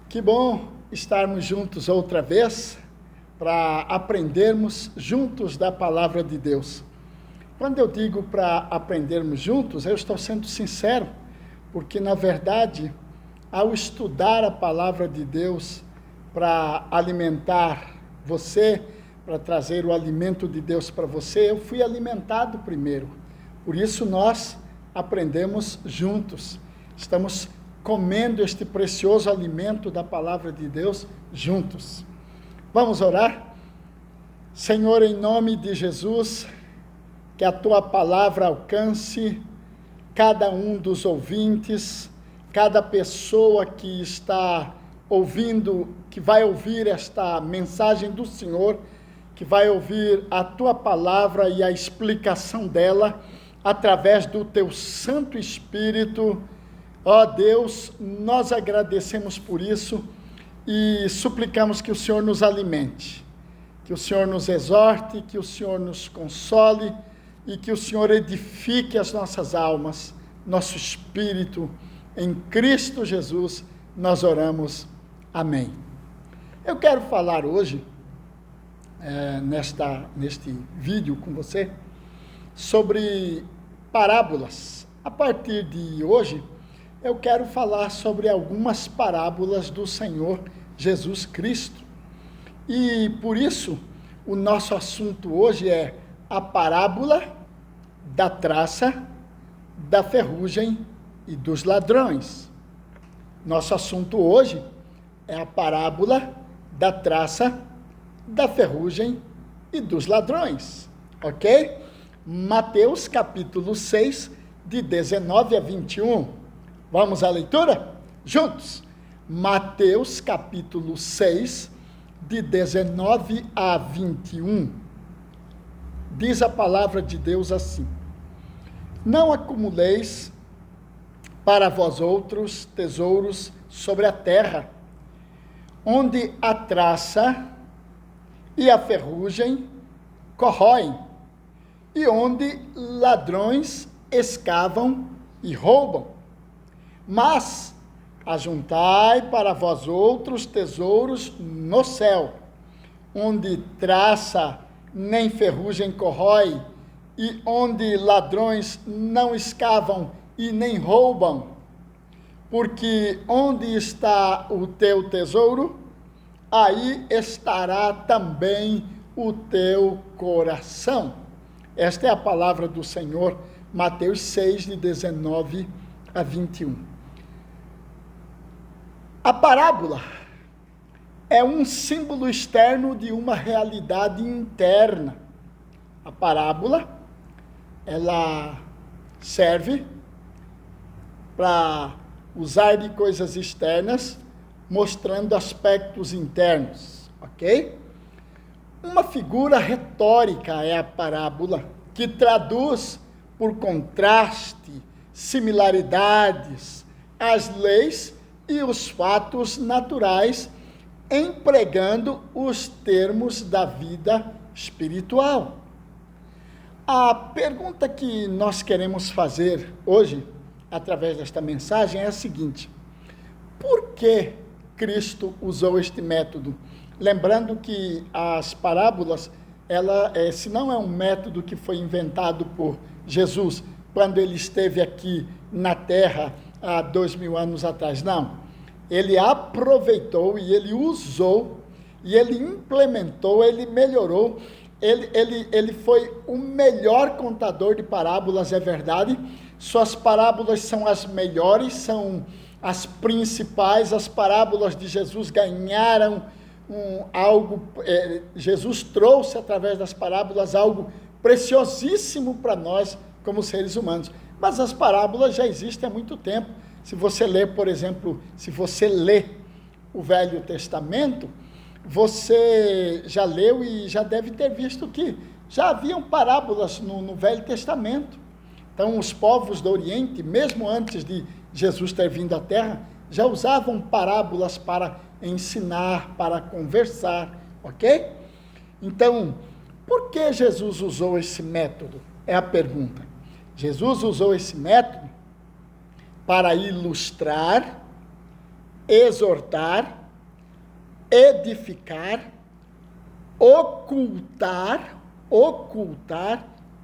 Que bom estarmos juntos outra vez para aprendermos juntos da palavra de Deus. Quando eu digo para aprendermos juntos, eu estou sendo sincero, porque na verdade, ao estudar a palavra de Deus para alimentar você, para trazer o alimento de Deus para você, eu fui alimentado primeiro. Por isso nós aprendemos juntos. Estamos comendo este precioso alimento da palavra de Deus juntos. Vamos orar? Senhor, em nome de Jesus, que a tua palavra alcance cada um dos ouvintes, cada pessoa que está ouvindo, que vai ouvir esta mensagem do Senhor, que vai ouvir a tua palavra e a explicação dela através do teu Santo Espírito. Ó Deus, nós agradecemos por isso e suplicamos que o Senhor nos alimente, que o Senhor nos exorte, que o Senhor nos console e que o Senhor edifique as nossas almas, nosso espírito. Em Cristo Jesus nós oramos. Amém. Eu quero falar hoje, neste vídeo com você, sobre parábolas. A partir de hoje, eu quero falar sobre algumas parábolas do Senhor Jesus Cristo. E por isso, o nosso assunto hoje é a parábola da traça, da ferrugem e dos ladrões. Nosso assunto hoje é a parábola da traça, da ferrugem e dos ladrões. Ok? Mateus capítulo 6, de 19 a 21. Vamos à leitura? Juntos. Mateus capítulo 6, de 19 a 21. Diz a palavra de Deus assim: Não acumuleis para vós outros tesouros sobre a terra, onde a traça e a ferrugem corroem, e onde ladrões escavam e roubam. Mas ajuntai para vós outros tesouros no céu, onde traça nem ferrugem corrói, e onde ladrões não escavam e nem roubam. Porque onde está o teu tesouro, aí estará também o teu coração. Esta é a palavra do Senhor, Mateus 6, de 19 a 21. A parábola é um símbolo externo de uma realidade interna. A parábola, ela serve para usar de coisas externas, mostrando aspectos internos, ok? Uma figura retórica é a parábola, que traduz por contraste, similaridades, as leis e os fatos naturais, empregando os termos da vida espiritual. A pergunta que nós queremos fazer hoje, através desta mensagem, é a seguinte: por que Cristo usou este método? Lembrando que as parábolas, se não é um método que foi inventado por Jesus, quando ele esteve aqui na Terra há 2000 anos atrás, não. Ele aproveitou e ele usou, e ele implementou, ele melhorou, ele foi o melhor contador de parábolas, é verdade. Suas parábolas são as melhores, são as principais. As parábolas de Jesus ganharam algo, Jesus trouxe através das parábolas algo preciosíssimo para nós como seres humanos. Mas as parábolas já existem há muito tempo. Se você lê, por exemplo, se você lê o Velho Testamento, você já leu e já deve ter visto que já haviam parábolas no Velho Testamento. Então, os povos do Oriente, mesmo antes de Jesus ter vindo à Terra, já usavam parábolas para ensinar, para conversar, ok? Então, por que Jesus usou esse método? É a pergunta. Jesus usou esse método para ilustrar, exortar edificar, ocultar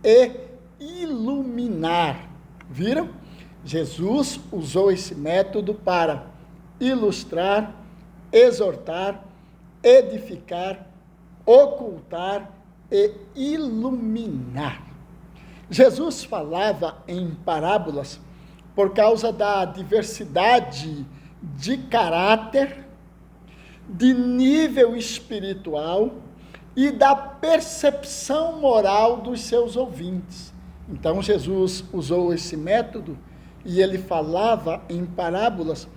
e iluminar. Viram? Jesus usou esse método para ilustrar, exortar, edificar, ocultar e iluminar. Jesus falava em parábolas por causa da diversidade de caráter, de nível espiritual e da percepção moral dos seus ouvintes. Então Jesus usou esse método e ele falava em parábolas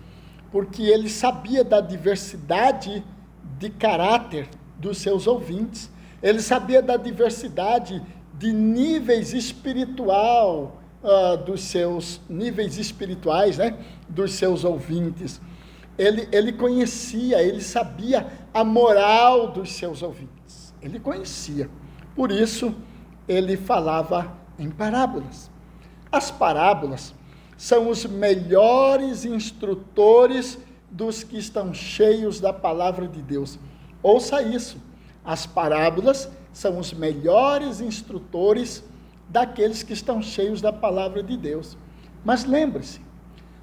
porque ele sabia da diversidade de caráter dos seus ouvintes, ele sabia da diversidade de níveis dos seus níveis espirituais, né, dos seus ouvintes. Ele conhecia, ele sabia a moral dos seus ouvintes. Ele conhecia. Por isso, ele falava em parábolas. As parábolas são os melhores instrutores dos que estão cheios da palavra de Deus. Ouça isso. As parábolas são os melhores instrutores daqueles que estão cheios da palavra de Deus. Mas lembre-se,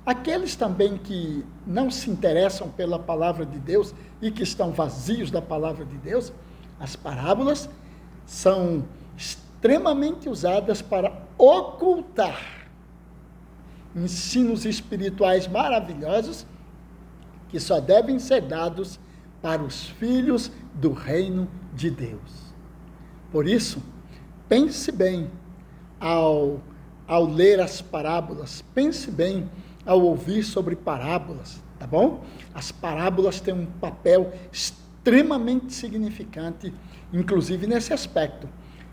aqueles também que não se interessam pela palavra de Deus e que estão vazios da palavra de Deus, as parábolas são extremamente usadas para ocultar ensinos espirituais maravilhosos que só devem ser dados para os filhos do reino de Deus. Por isso, pense bem ao ler as parábolas, pense bem ao ouvir sobre parábolas, tá bom? As parábolas têm um papel extremamente significante, inclusive nesse aspecto.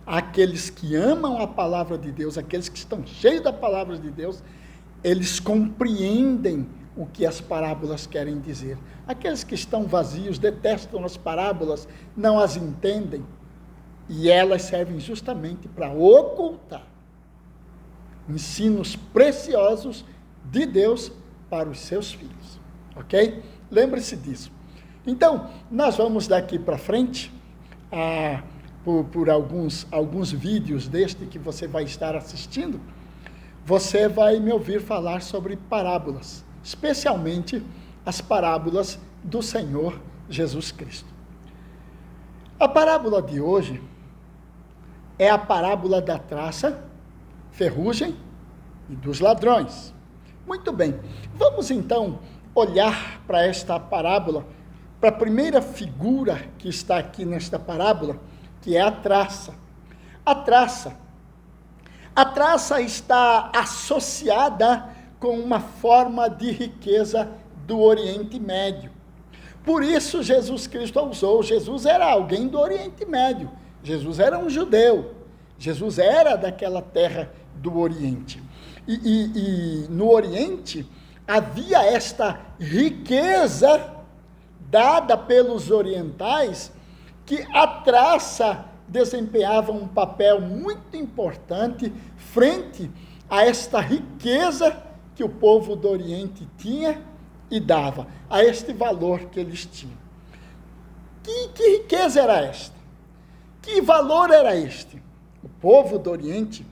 Aqueles que amam a palavra de Deus, aqueles que estão cheios da palavra de Deus, eles compreendem o que as parábolas querem dizer. Aqueles que estão vazios, detestam as parábolas, não as entendem, e elas servem justamente para ocultar ensinos preciosos de Deus para os seus filhos, ok? Lembre-se disso. Então, nós vamos daqui para frente, por alguns vídeos deste que você vai estar assistindo, você vai me ouvir falar sobre parábolas, especialmente as parábolas do Senhor Jesus Cristo. A parábola de hoje é a parábola da traça, ferrugem e dos ladrões. Muito bem, vamos então olhar para esta parábola, para a primeira figura que está aqui nesta parábola, que é a traça. A traça está associada com uma forma de riqueza do Oriente Médio. Por isso Jesus Cristo a usou. Jesus era alguém do Oriente Médio. Jesus era um judeu. Jesus era daquela terra do Oriente. E no Oriente havia esta riqueza dada pelos orientais, que a traça desempenhava um papel muito importante frente a esta riqueza que o povo do Oriente tinha e dava, a este valor que eles tinham. Que riqueza era esta? Que valor era este? O povo do Oriente,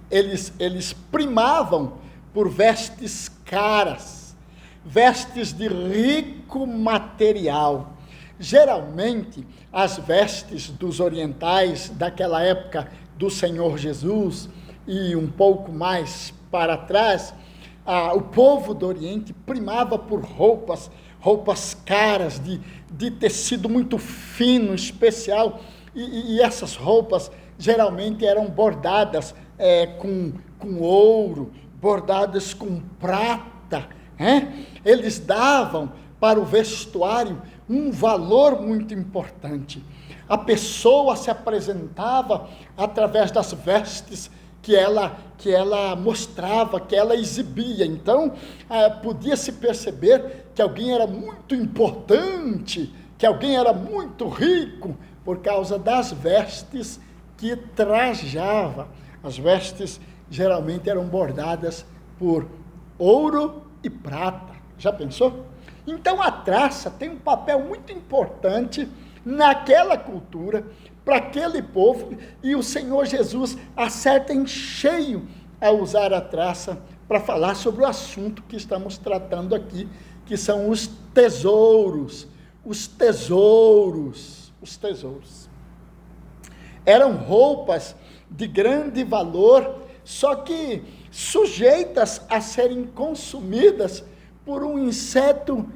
eles primavam por vestes caras, vestes de rico material. Geralmente, as vestes dos orientais daquela época do Senhor Jesus e um pouco mais para trás, o povo do Oriente primava por roupas caras, de tecido muito fino, especial, e essas roupas geralmente eram bordadas com ouro, bordadas com prata, né? Eles davam para o vestuário um valor muito importante. A pessoa se apresentava através das vestes que ela mostrava, que ela exibia. Então, podia-se perceber que alguém era muito importante, que alguém era muito rico, por causa das vestes que trajava. As vestes geralmente eram bordadas por ouro e prata. Já pensou? Então a traça tem um papel muito importante naquela cultura, para aquele povo, e o Senhor Jesus acerta em cheio ao usar a traça para falar sobre o assunto que estamos tratando aqui, que são os tesouros. Os tesouros. Eram roupas de grande valor, só que sujeitas a serem consumidas por um inseto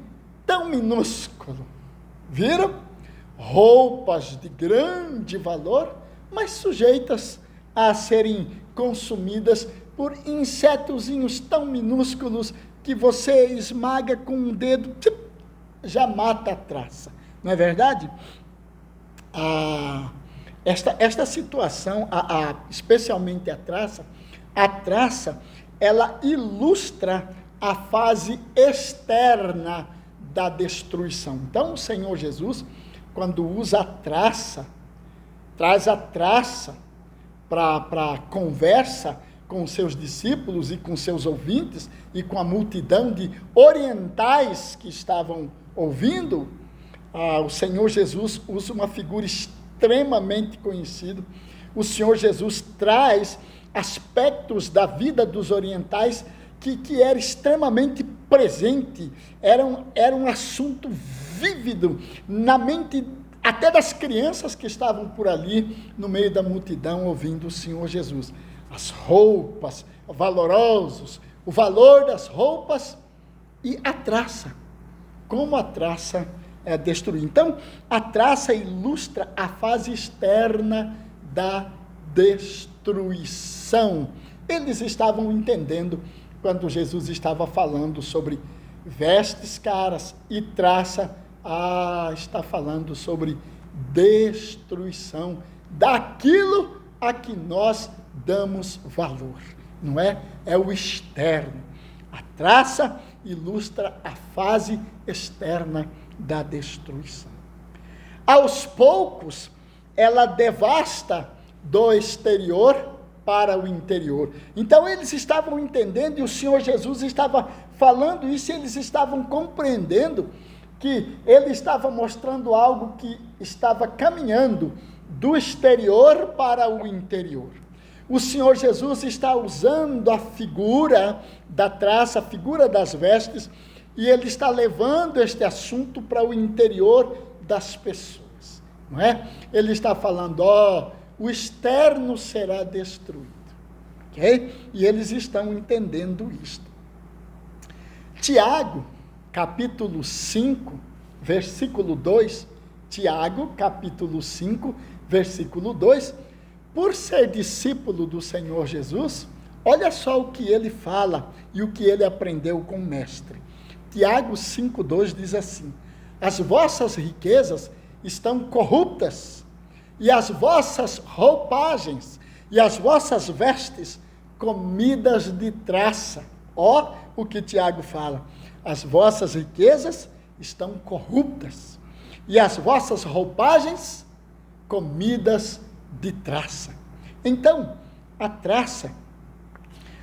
tão minúsculo. Viram? Roupas de grande valor, mas sujeitas a serem consumidas por insetozinhos tão minúsculos que você esmaga com um dedo, já mata a traça. Não é verdade? Esta situação, especialmente a traça, ela ilustra a fase externa da destruição. Então, o Senhor Jesus, quando usa a traça, traz a traça para conversa com seus discípulos e com seus ouvintes e com a multidão de orientais que estavam ouvindo, o Senhor Jesus usa uma figura extremamente conhecida. O Senhor Jesus traz aspectos da vida dos orientais que era extremamente presente, era um assunto vívido na mente até das crianças que estavam por ali no meio da multidão ouvindo o Senhor Jesus. As roupas, valorosos, o valor das roupas e a traça, como a traça é destruída. Então, a traça ilustra a fase externa da destruição. Eles estavam entendendo quando Jesus estava falando sobre vestes caras e traça, está falando sobre destruição daquilo a que nós damos valor, não é? É o externo. A traça ilustra a fase externa da destruição. Aos poucos, ela devasta do exterior para o interior. Então, eles estavam entendendo, e o Senhor Jesus estava falando isso, e eles estavam compreendendo que ele estava mostrando algo que estava caminhando do exterior para o interior. O Senhor Jesus está usando a figura da traça, a figura das vestes, e ele está levando este assunto para o interior das pessoas, não é? Ele está falando, o externo será destruído, ok? E eles estão entendendo isto. Tiago, capítulo 5, versículo 2, Tiago, capítulo 5, versículo 2, por ser discípulo do Senhor Jesus, olha só o que ele fala e o que ele aprendeu com o mestre. Tiago 5,2 diz assim: as vossas riquezas estão corruptas, e as vossas roupagens, e as vossas vestes comidas de traça. Ó, o que Tiago fala, as vossas riquezas estão corruptas, e as vossas roupagens comidas de traça. Então, a traça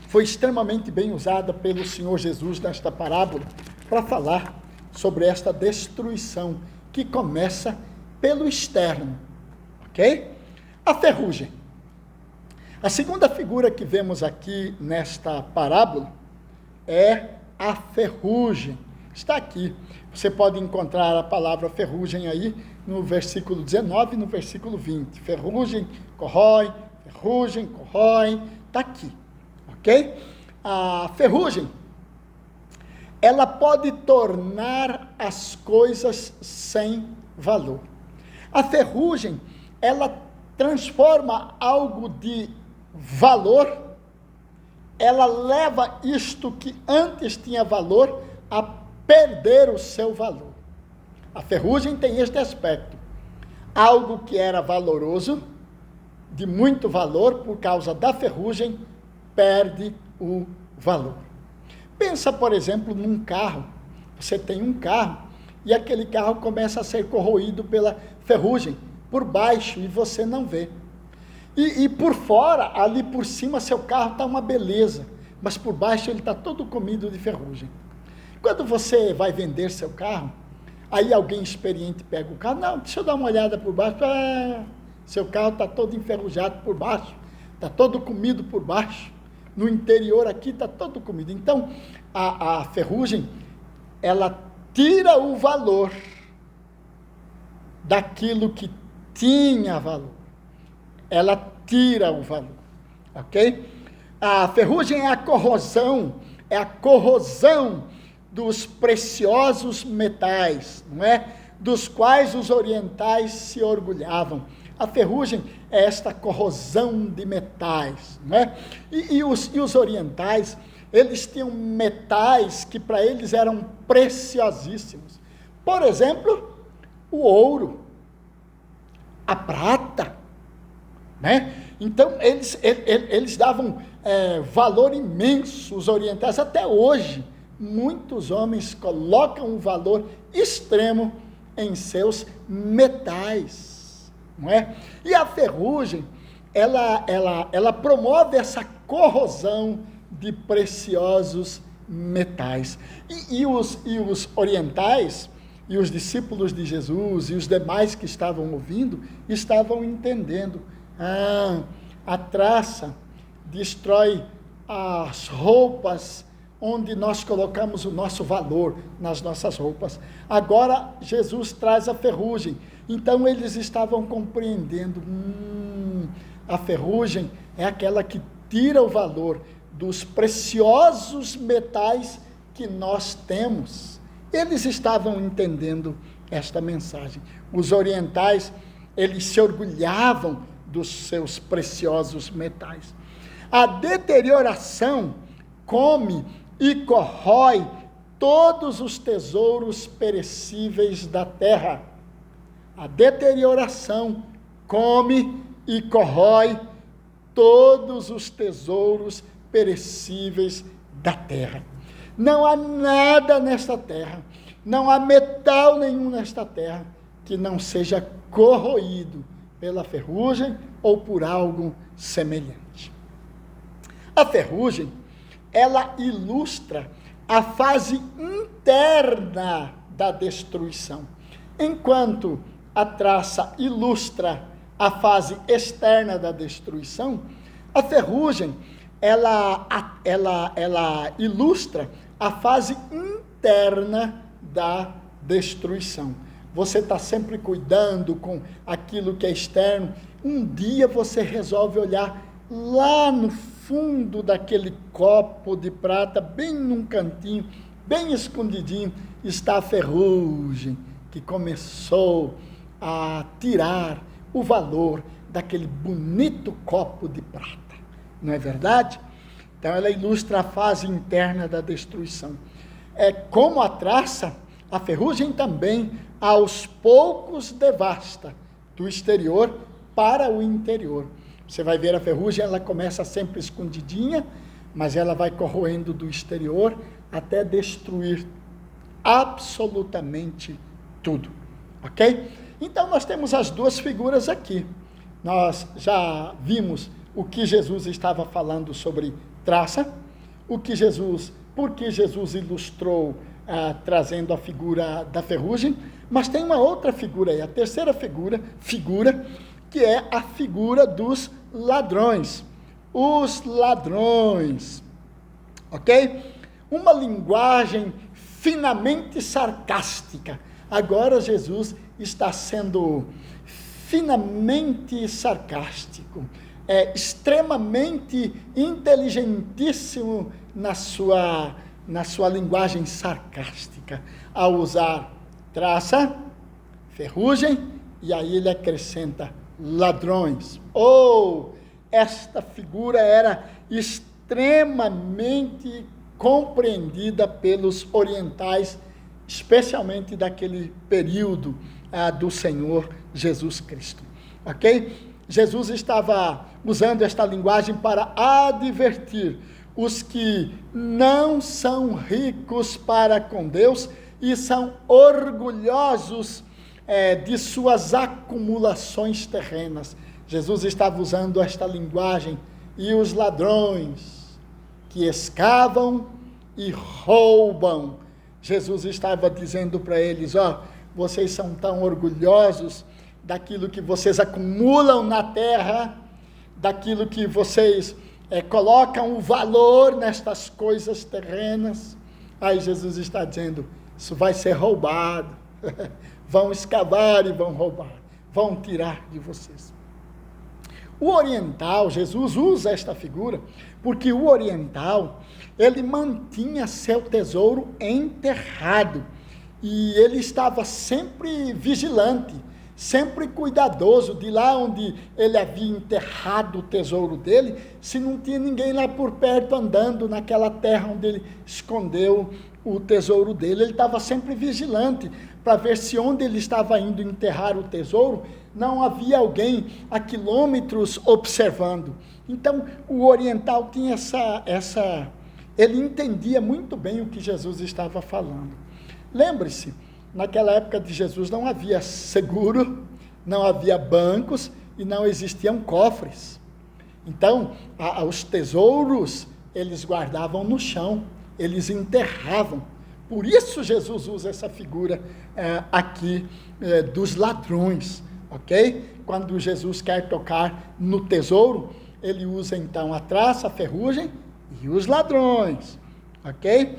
foi extremamente bem usada pelo Senhor Jesus nesta parábola para falar sobre esta destruição que começa pelo externo, ok? A ferrugem. A segunda figura que vemos aqui nesta parábola é a ferrugem. Está aqui. Você pode encontrar a palavra ferrugem aí no versículo 19 e no versículo 20. Ferrugem, corrói, está aqui, ok? A ferrugem, ela pode tornar as coisas sem valor. A ferrugem, ela transforma algo de valor, ela leva isto que antes tinha valor a perder o seu valor. A ferrugem tem este aspecto. Algo que era valoroso, de muito valor, por causa da ferrugem, perde o valor. Pensa, por exemplo, num carro. Você tem um carro e aquele carro começa a ser corroído pela ferrugem por baixo e você não vê. E por fora, ali por cima, seu carro está uma beleza, mas por baixo ele está todo comido de ferrugem. Quando você vai vender seu carro, aí alguém experiente pega o carro, não, deixa eu dar uma olhada por baixo, seu carro está todo enferrujado por baixo, está todo comido por baixo, no interior aqui está todo comido. Então, a ferrugem, ela tira o valor daquilo que tinha valor. Ela tira o valor, ok? A ferrugem é a corrosão dos preciosos metais, não é? Dos quais os orientais se orgulhavam. A ferrugem é esta corrosão de metais, não é? E os orientais, eles tinham metais que para eles eram preciosíssimos. Por exemplo, o ouro, a prata, né? Então, eles davam valor imenso, os orientais. Até hoje, muitos homens colocam um valor extremo em seus metais, não é? E a ferrugem, ela promove essa corrosão de preciosos metais. E os orientais, e os discípulos de Jesus, e os demais que estavam ouvindo, estavam entendendo. A traça destrói as roupas onde nós colocamos o nosso valor nas nossas roupas. Agora Jesus traz a ferrugem. Então eles estavam compreendendo, a ferrugem é aquela que tira o valor dos preciosos metais que nós temos. Eles estavam entendendo esta mensagem. Os orientais, eles se orgulhavam dos seus preciosos metais. A deterioração come e corrói todos os tesouros perecíveis da terra. A deterioração come e corrói todos os tesouros perecíveis da terra. Não há nada nesta terra, não há metal nenhum nesta terra que não seja corroído pela ferrugem ou por algo semelhante. A ferrugem, ela ilustra a fase interna da destruição, enquanto a traça ilustra a fase externa da destruição. A ferrugem, ela ilustra a fase interna da destruição. Você está sempre cuidando com aquilo que é externo. Um dia você resolve olhar lá no fundo daquele copo de prata, bem num cantinho, bem escondidinho, está a ferrugem que começou a tirar o valor daquele bonito copo de prata. Não é verdade? Então ela ilustra a fase interna da destruição. É como a traça, a ferrugem também, aos poucos devasta do exterior para o interior. Você vai ver a ferrugem, ela começa sempre escondidinha, mas ela vai corroendo do exterior até destruir absolutamente tudo. Ok? Então nós temos as duas figuras aqui. Nós já vimos o que Jesus estava falando sobre traça, por que Jesus ilustrou trazendo a figura da ferrugem, mas tem uma outra figura aí, a terceira figura, que é a figura dos ladrões. Os ladrões, ok? Uma linguagem finamente sarcástica. Agora Jesus está sendo finamente sarcástico, extremamente inteligentíssimo na sua linguagem sarcástica, ao usar traça, ferrugem, e aí ele acrescenta ladrões. Esta figura era extremamente compreendida pelos orientais, especialmente daquele período do Senhor Jesus Cristo. Ok? Jesus estava usando esta linguagem para advertir os que não são ricos para com Deus e são orgulhosos de suas acumulações terrenas. Jesus estava usando esta linguagem. E os ladrões que escavam e roubam Jesus estava dizendo para eles, vocês são tão orgulhosos daquilo que vocês acumulam na terra, daquilo que vocês colocam o valor nestas coisas terrenas. Aí Jesus está dizendo, isso vai ser roubado, vão escavar e vão roubar, vão tirar de vocês. O oriental, Jesus usa esta figura, porque o oriental, ele mantinha seu tesouro enterrado, e ele estava sempre vigilante, sempre cuidadoso de lá onde ele havia enterrado o tesouro dele, se não tinha ninguém lá por perto andando naquela terra onde ele escondeu o tesouro dele. Ele estava sempre vigilante para ver se onde ele estava indo enterrar o tesouro, não havia alguém a quilômetros observando. Então, o oriental tinha ele entendia muito bem o que Jesus estava falando. Lembre-se, naquela época de Jesus não havia seguro, não havia bancos e não existiam cofres. Então, os tesouros, eles guardavam no chão, eles enterravam. Por isso Jesus usa essa figura aqui dos ladrões, ok? Quando Jesus quer tocar no tesouro, ele usa então a traça, a ferrugem e os ladrões, ok?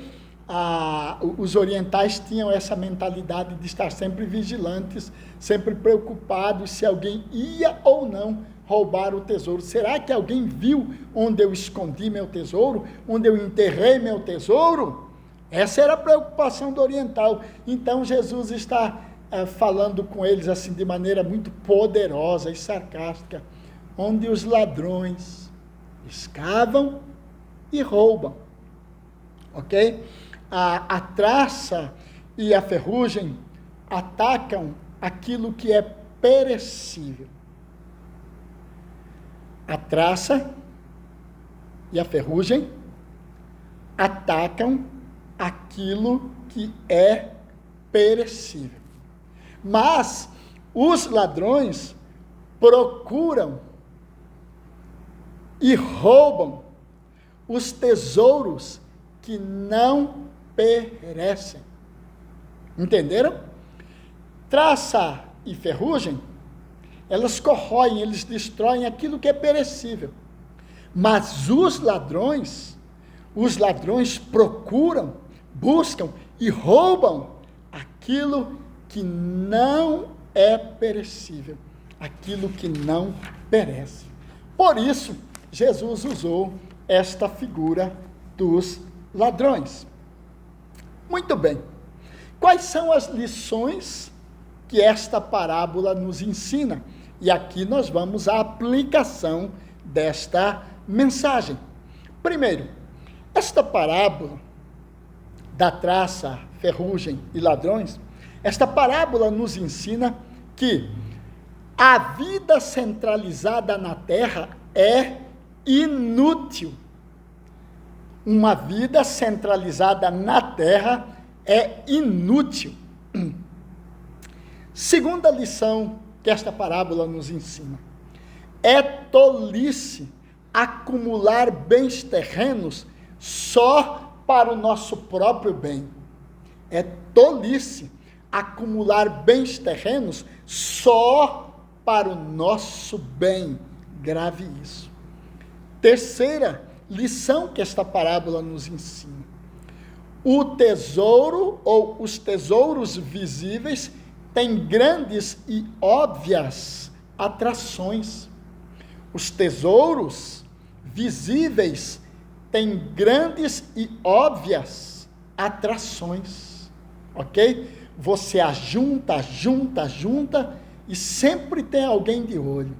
Os orientais tinham essa mentalidade de estar sempre vigilantes, sempre preocupados se alguém ia ou não roubar o tesouro. Será que alguém viu onde eu escondi meu tesouro? Onde eu enterrei meu tesouro? Essa era a preocupação do oriental. Então Jesus está falando com eles assim de maneira muito poderosa e sarcástica, onde os ladrões escavam e roubam, ok? A traça e a ferrugem atacam aquilo que é perecível. A traça e a ferrugem atacam aquilo que é perecível. Mas os ladrões procuram e roubam os tesouros que não perecem. Entenderam? Traça e ferrugem, elas corroem, eles destroem aquilo que é perecível. Mas os ladrões procuram, buscam e roubam aquilo que não é perecível, aquilo que não perece. Por isso, Jesus usou esta figura dos ladrões. Muito bem. Quais são as lições que esta parábola nos ensina? E aqui nós vamos à aplicação desta mensagem. Primeiro, esta parábola da traça, ferrugem e ladrões, esta parábola nos ensina que a vida centralizada na terra é inútil. Uma vida centralizada na terra é inútil. Segunda lição que esta parábola nos ensina: é tolice acumular bens terrenos só para o nosso próprio bem. É tolice acumular bens terrenos só para o nosso bem. Grave isso. Terceira lição que esta parábola nos ensina: o tesouro ou os tesouros visíveis têm grandes e óbvias atrações. Os tesouros visíveis têm grandes e óbvias atrações, ok? Você ajunta e sempre tem alguém de olho.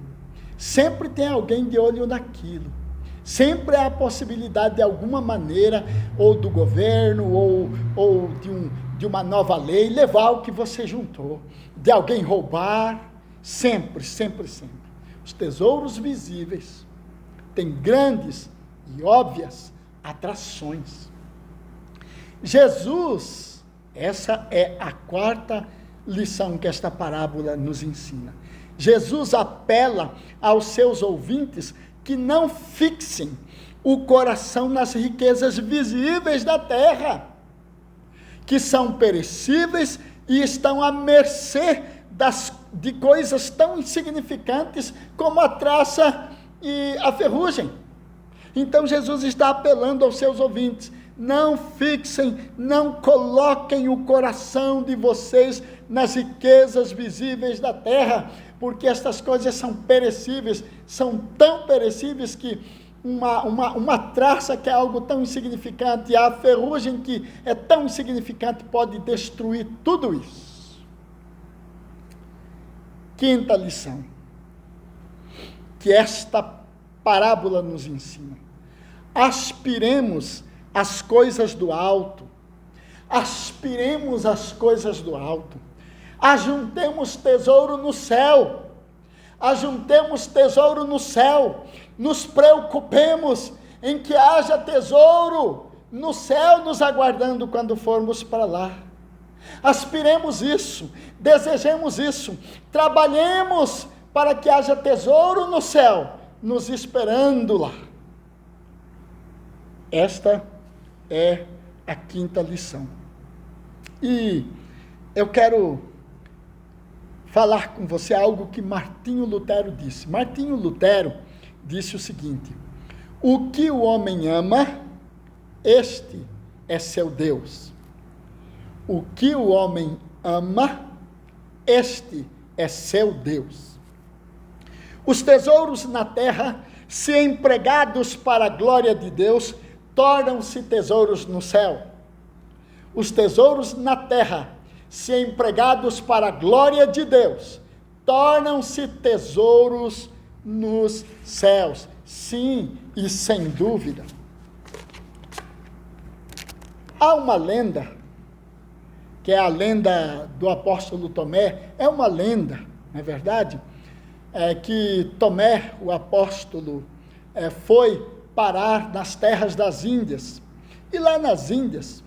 Sempre tem alguém de olho naquilo. Sempre há a possibilidade de alguma maneira, ou do governo, ou de uma nova lei, levar o que você juntou. De alguém roubar, sempre. Os tesouros visíveis têm grandes e óbvias atrações. Jesus, essa é a quarta lição que esta parábola nos ensina. Jesus apela aos seus ouvintes que não fixem o coração nas riquezas visíveis da terra, que são perecíveis e estão à mercê de coisas tão insignificantes como a traça e a ferrugem. Então Jesus está apelando aos seus ouvintes: não fixem, não coloquem o coração de vocês nas riquezas visíveis da terra, porque estas coisas são perecíveis, são tão perecíveis que uma traça que é algo tão insignificante, a ferrugem que é tão insignificante, pode destruir tudo isso. Quinta lição que esta parábola nos ensina: aspiremos as coisas do alto, aspiremos as coisas do alto, ajuntemos tesouro no céu, ajuntemos tesouro no céu, nos preocupemos em que haja tesouro no céu nos aguardando quando formos para lá. Aspiremos isso, desejemos isso, trabalhemos para que haja tesouro no céu, nos esperando lá. Esta é a quinta lição. E eu quero falar com você algo que Martinho Lutero disse. Martinho Lutero disse o seguinte: o que o homem ama, este é seu Deus. O que o homem ama, este é seu Deus. Os tesouros na terra, se empregados para a glória de Deus, tornam-se tesouros no céu. Os tesouros na terra, se empregados para a glória de Deus, tornam-se tesouros nos céus. Sim, e sem dúvida. Há uma lenda, que é a lenda do apóstolo Tomé. É uma lenda, não é verdade? Que Tomé, o apóstolo, foi parar nas terras das Índias. E lá nas Índias,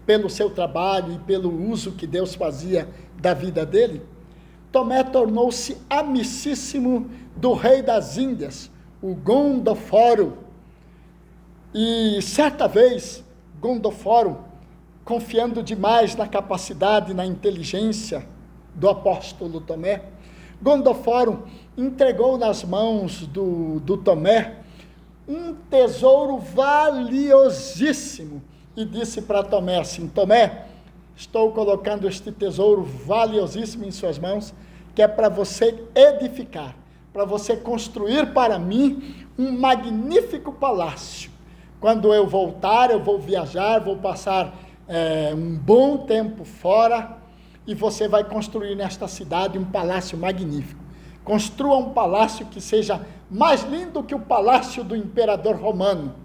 pelo seu trabalho e pelo uso que Deus fazia da vida dele, Tomé tornou-se amicíssimo do rei das Índias, o Gondoforo. E certa vez, Gondoforo, confiando demais na capacidade, na inteligência do apóstolo Tomé, Gondoforo entregou nas mãos do Tomé um tesouro valiosíssimo e disse para Tomé assim: Tomé, estou colocando este tesouro valiosíssimo em suas mãos, que é para você edificar, para você construir para mim um magnífico palácio. Quando eu voltar, eu vou viajar, vou passar um bom tempo fora, e você vai construir nesta cidade um palácio magnífico. Construa um palácio que seja mais lindo que o palácio do imperador romano.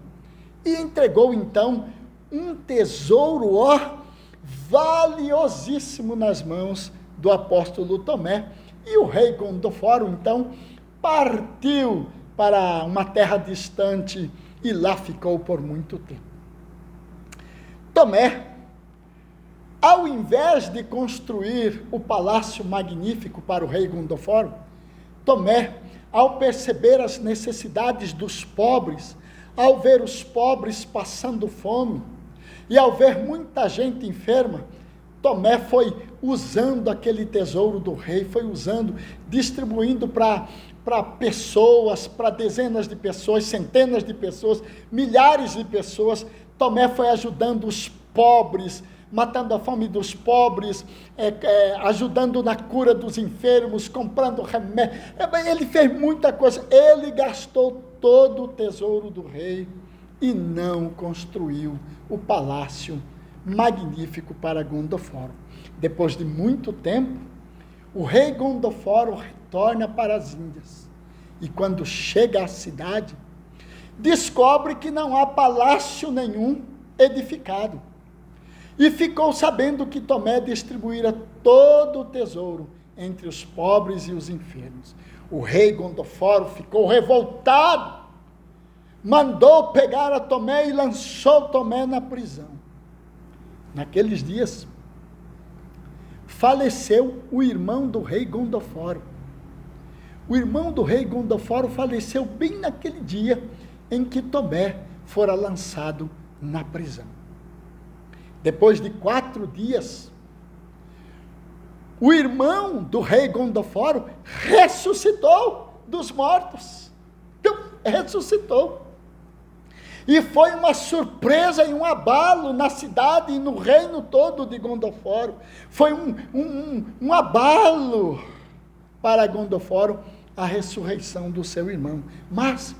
E entregou então um tesouro valiosíssimo nas mãos do apóstolo Tomé. E o rei Gondoforo então partiu para uma terra distante e lá ficou por muito tempo. Tomé, ao invés de construir o palácio magnífico para o rei Gondoforo, Tomé, ao perceber as necessidades dos pobres, ao ver os pobres passando fome, e ao ver muita gente enferma, Tomé foi usando aquele tesouro do rei, foi usando, distribuindo para pessoas, para dezenas de pessoas, centenas de pessoas, milhares de pessoas. Tomé foi ajudando os pobres, matando a fome dos pobres, ajudando na cura dos enfermos, comprando remédio. Ele fez muita coisa. Ele gastou todo o tesouro do rei e não construiu o palácio magnífico para Gondoforo. Depois de muito tempo, o rei Gondoforo retorna para as Índias. E quando chega à cidade, descobre que não há palácio nenhum edificado. E ficou sabendo que Tomé distribuíra todo o tesouro entre os pobres e os enfermos. O rei Gondoforo ficou revoltado, mandou pegar a Tomé e lançou Tomé na prisão. Naqueles dias, faleceu o irmão do rei Gondoforo. O irmão do rei Gondoforo faleceu bem naquele dia em que Tomé fora lançado na prisão. depois de 4 dias, o irmão do rei Gondoforo ressuscitou dos mortos. Então, ressuscitou. E foi uma surpresa e um abalo na cidade e no reino todo de Gondoforo. Foi um abalo para Gondoforo a ressurreição do seu irmão. Mas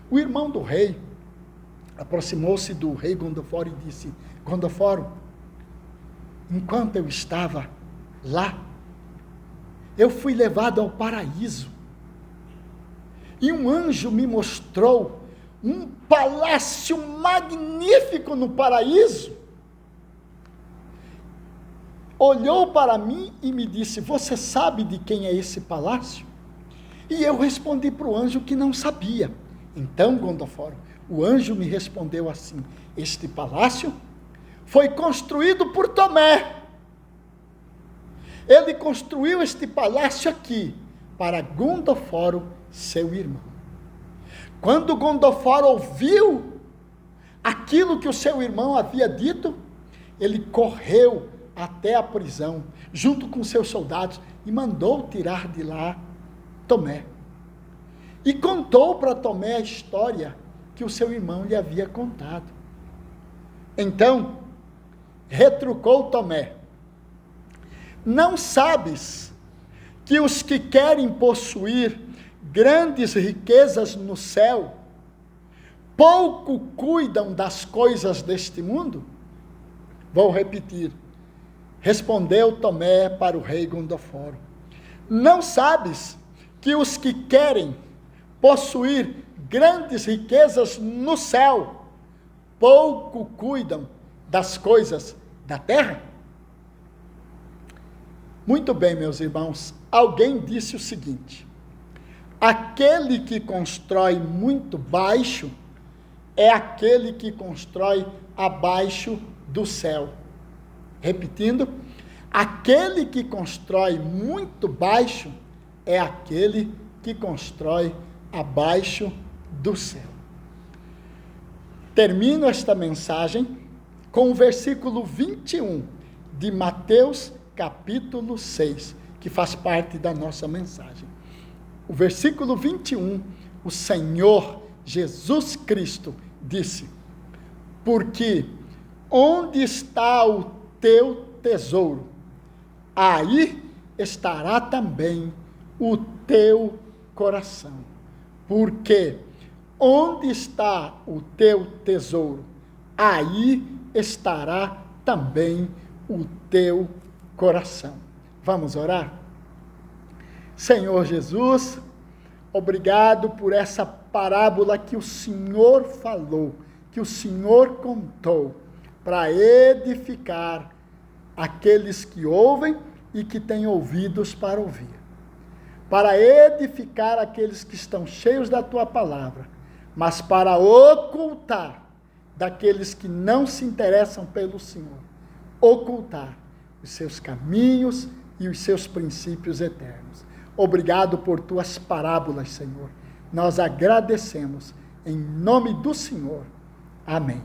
o irmão do rei aproximou-se do rei Gondoforo e disse: Gondoforo, enquanto eu estava lá, eu fui levado ao paraíso. E um anjo me mostrou um palácio magnífico no paraíso. Olhou para mim e me disse: você sabe de quem é esse palácio? E eu respondi para o anjo que não sabia. Então, Gondoforo, o anjo me respondeu assim: este palácio foi construído por Tomé. Ele construiu este palácio aqui para Gondoforo, seu irmão. Quando Gondoforo ouviu aquilo que o seu irmão havia dito, ele correu até a prisão, junto com seus soldados, e mandou tirar de lá Tomé. E contou para Tomé a história que o seu irmão lhe havia contado. Então, retrucou Tomé: não sabes que os que querem possuir grandes riquezas no céu pouco cuidam das coisas deste mundo? Vou repetir. Respondeu Tomé para o rei Gondoforo: não sabes que os que querem possuir grandes riquezas no céu pouco cuidam das coisas da terra? Muito bem, meus irmãos, alguém disse o seguinte: aquele que constrói muito baixo é aquele que constrói abaixo do céu. Repetindo, aquele que constrói muito baixo é aquele que constrói abaixo do céu. Termino esta mensagem com o versículo 21 de Mateus capítulo 6, que faz parte da nossa mensagem. O versículo 21, o Senhor Jesus Cristo disse: porque onde está o teu tesouro, aí estará também o teu coração. Porque onde está o teu tesouro, aí estará também o teu coração. Vamos orar? Senhor Jesus, obrigado por essa parábola que o Senhor falou, que o Senhor contou, para edificar aqueles que ouvem e que têm ouvidos para ouvir. Para edificar aqueles que estão cheios da tua palavra, mas para ocultar daqueles que não se interessam pelo Senhor, ocultar os seus caminhos e os seus princípios eternos. Obrigado por tuas parábolas, Senhor. Nós agradecemos em nome do Senhor. Amém.